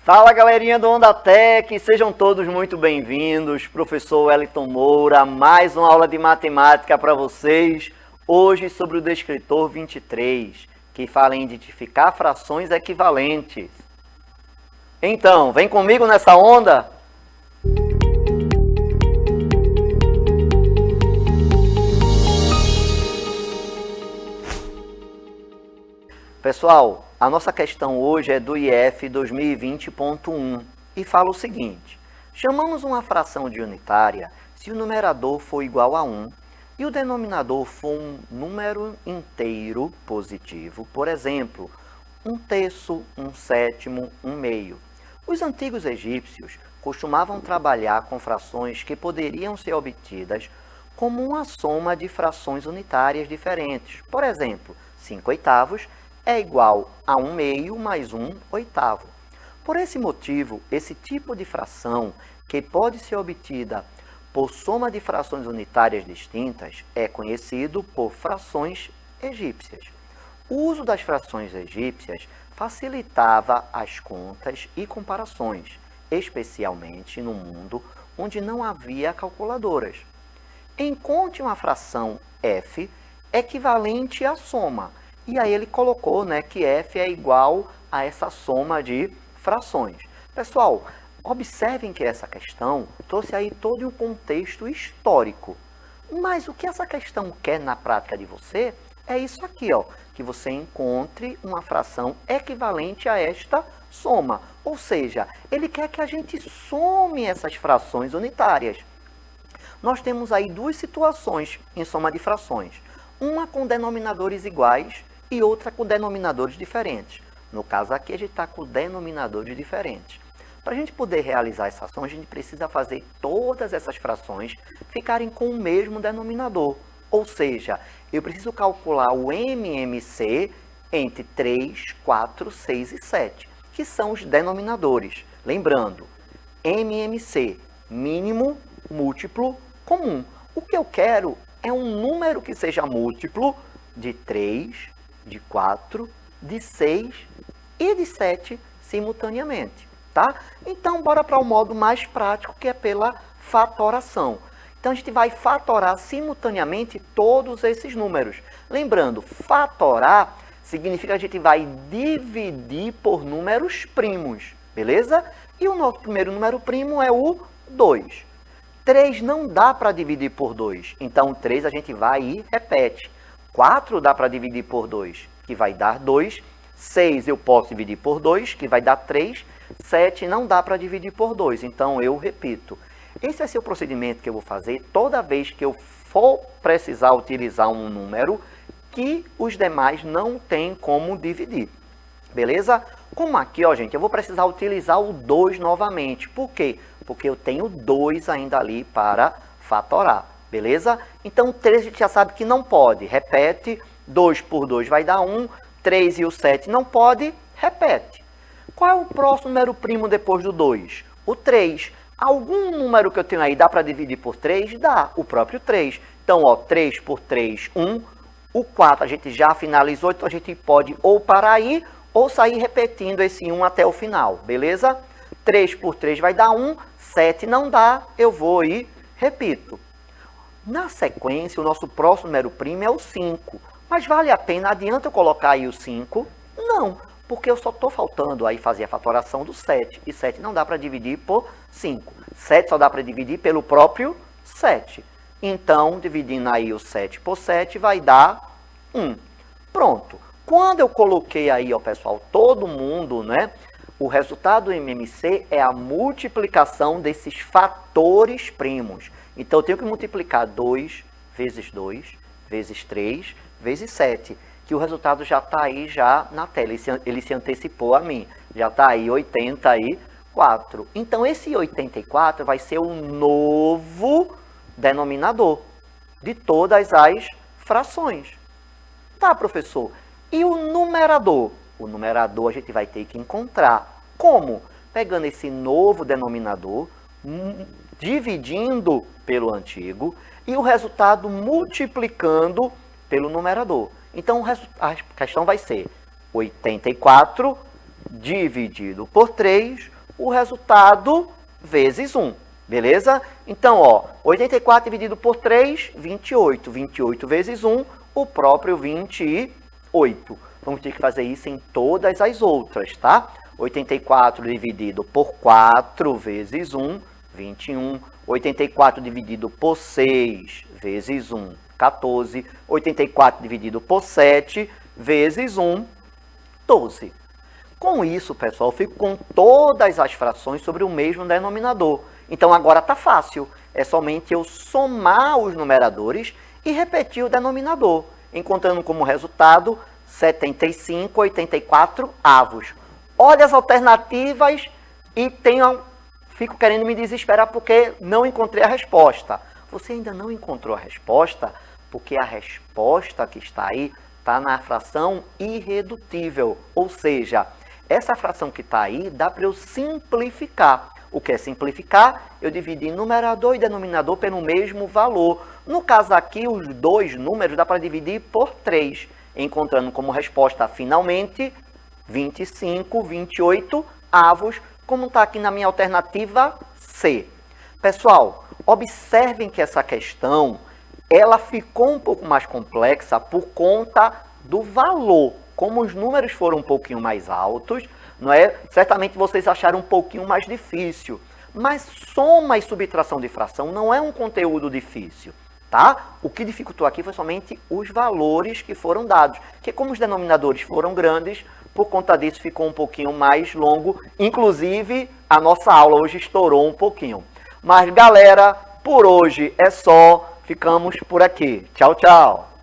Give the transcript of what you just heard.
Fala, galerinha do Onda Tech, sejam todos muito bem-vindos. Professor Wellington Moura, mais uma aula de matemática para vocês. Hoje sobre o descritor 23, que fala em identificar frações equivalentes. Então, vem comigo nessa onda? Pessoal, a nossa questão hoje é do IF 2020.1 e fala o seguinte: chamamos uma fração de unitária se o numerador for igual a 1 e o denominador for um número inteiro positivo, por exemplo, 1/3, 1/7, 1/2. Os antigos egípcios costumavam trabalhar com frações que poderiam ser obtidas como uma soma de frações unitárias diferentes. Por exemplo, 5/8 é igual a 1/2 mais 1/8. Por esse motivo, esse tipo de fração, que pode ser obtida por soma de frações unitárias distintas, é conhecido por frações egípcias. O uso das frações egípcias facilitava as contas e comparações, especialmente no mundo onde não havia calculadoras. Encontre uma fração f equivalente à soma. E aí ele colocou, que f é igual a essa soma de frações. Pessoal, observem que essa questão trouxe aí todo um contexto histórico. Mas o que essa questão quer na prática de você é isso aqui, que você encontre uma fração equivalente a esta soma. Ou seja, ele quer que a gente some essas frações unitárias. Nós temos aí duas situações em soma de frações. Uma com denominadores iguais e outra com denominadores diferentes. No caso aqui, a gente está com denominadores diferentes. Para a gente poder realizar essa ação, a gente precisa fazer todas essas frações ficarem com o mesmo denominador. Ou seja, eu preciso calcular o MMC entre 3, 4, 6 e 7, que são os denominadores. Lembrando, MMC, mínimo, múltiplo, comum. O que eu quero é um número que seja múltiplo de 3, de 4, de 6 e de 7 simultaneamente, tá? Então, bora para o modo mais prático, que é pela fatoração. Então, a gente vai fatorar simultaneamente todos esses números. Lembrando, fatorar significa que a gente vai dividir por números primos, beleza? E o nosso primeiro número primo é o 2. 3 não dá para dividir por 2, então 3 a gente vai e repete. 4 dá para dividir por 2, que vai dar 2. 6 eu posso dividir por 2, que vai dar 3. 7 não dá para dividir por 2, então eu repito. Esse vai ser o procedimento que eu vou fazer toda vez que eu for precisar utilizar um número que os demais não têm como dividir. Beleza? Como aqui, gente, eu vou precisar utilizar o 2 novamente. Por quê? Porque eu tenho 2 ainda ali para fatorar. Beleza? Então, 3 a gente já sabe que não pode. Repete. 2 por 2 vai dar 1. 3 e o 7 não pode. Repete. Qual é o próximo número primo depois do 2? O 3. Algum número que eu tenho aí dá para dividir por 3? Dá. O próprio 3. Então, 3 por 3, 1. O 4 a gente já finalizou. Então, a gente pode ou parar aí ou sair repetindo esse 1 até o final. Beleza? 3 por 3 vai dar 1. 7 não dá. Eu vou e repito. Na sequência, o nosso próximo número primo é o 5. Mas vale a pena, adianta eu colocar aí o 5? Não, porque eu só estou faltando aí fazer a fatoração do 7. E 7 não dá para dividir por 5. 7 só dá para dividir pelo próprio 7. Então, dividindo aí o 7 por 7, vai dar 1. Pronto. Quando eu coloquei aí, pessoal, todo mundo, o resultado do MMC é a multiplicação desses fatores primos. Então, eu tenho que multiplicar 2 vezes 2, vezes 3, vezes 7, que o resultado já está aí já na tela, ele se antecipou a mim. Já está aí 84. Então, esse 84 vai ser o novo denominador de todas as frações. Tá, professor? E o numerador? O numerador a gente vai ter que encontrar. Como? Pegando esse novo denominador, dividindo pelo antigo e o resultado multiplicando pelo numerador. Então, a questão vai ser 84 dividido por 3 o resultado vezes 1, beleza? Então, ó, 84 dividido por 3, 28. 28 vezes 1, o próprio 28. Vamos ter que fazer isso em todas as outras, tá? 84 dividido por 4 vezes 1, 21. 84 dividido por 6 vezes 1, 14. 84 dividido por 7 vezes 1, 12. Com isso, pessoal, eu fico com todas as frações sobre o mesmo denominador. Então, agora está fácil. É somente eu somar os numeradores e repetir o denominador, encontrando como resultado 75/84 avos. Olha as alternativas e fico querendo me desesperar porque não encontrei a resposta. Você ainda não encontrou a resposta porque a resposta que está aí está na fração irredutível, ou seja, essa fração que está aí dá para eu simplificar. O que é simplificar? Eu dividir numerador e denominador pelo mesmo valor. No caso aqui, os dois números dá para dividir por 3, encontrando como resposta, finalmente, 25/28 avos, como está aqui na minha alternativa C. Pessoal, observem que essa questão, ela ficou um pouco mais complexa por conta do valor. Como os números foram um pouquinho mais altos, não é? Certamente vocês acharam um pouquinho mais difícil. Mas soma e subtração de fração não é um conteúdo difícil, tá? O que dificultou aqui foi somente os valores que foram dados. Que como os denominadores foram grandes, por conta disso ficou um pouquinho mais longo. Inclusive, a nossa aula hoje estourou um pouquinho. Mas, galera, por hoje é só. Ficamos por aqui. Tchau, tchau.